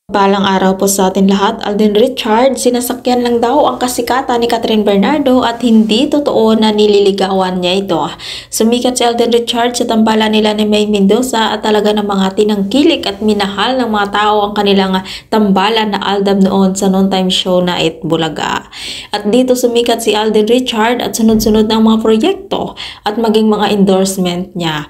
Balang araw po sa atin lahat. Alden Richard, sinasakyan lang daw ang kasikatan ni Catherine Bernardo at hindi totoo na nililigawan niya ito. Sumikat si Alden Richard sa tambalan nila ni May Mendoza at talaga ng mga tinangkilik at minahal ng mga tao ang kanilang tambalan na aldab noon sa noontime show na It Bulaga. At dito sumikat si Alden Richard at sunod-sunod ng mga proyekto at maging mga endorsement niya.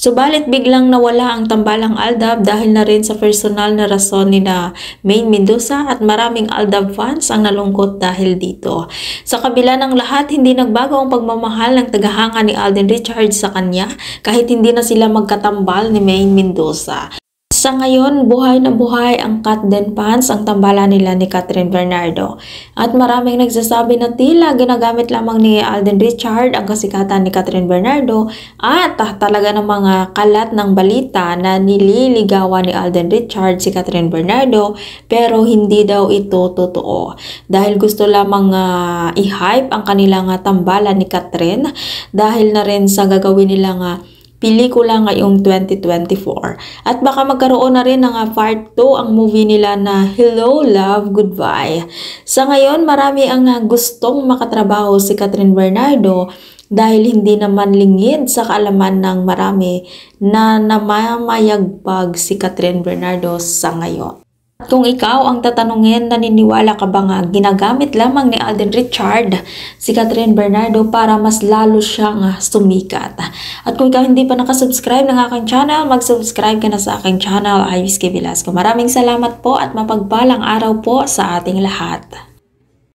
Subalit biglang nawala ang tambalang Aldab dahil na rin sa personal na rason ni na May Mendoza at maraming Aldab fans ang nalungkot dahil dito. Sa kabila ng lahat, hindi nagbago ang pagmamahal ng tagahanga ni Alden Richard sa kanya kahit hindi na sila magkatambal ni May Mendoza. Sa ngayon, buhay na buhay ang Katden fans ang tambalan nila ni Catherine Bernardo. At maraming nagsasabi na tila ginagamit lamang ni Alden Richard ang kasikatan ni Catherine Bernardo at talaga ng mga kalat ng balita na nililigawan ni Alden Richard si Catherine Bernardo pero hindi daw ito totoo. Dahil gusto lamang i-hype ang kanilang tambalan ni Catherine dahil na rin sa gagawin nilang pelikula ngayong 2024. At baka magkaroon na rin ng part 2 ang movie nila na Hello, Love, Goodbye. Sa ngayon, marami ang gustong makatrabaho si Catherine Bernardo dahil hindi naman lingid sa kaalaman ng marami na namamayagpag si Catherine Bernardo sa ngayon. Kung ikaw ang tatanungin, naniniwala ka ba nga ginagamit lamang ni Alden Richard si Catherine Bernardo para mas lalo siyang sumikat? At kung ikaw hindi pa nakasubscribe ng aking channel, mag-subscribe ka na sa aking channel, Iris K. Velasco. Maraming salamat po at mapagpalang araw po sa ating lahat.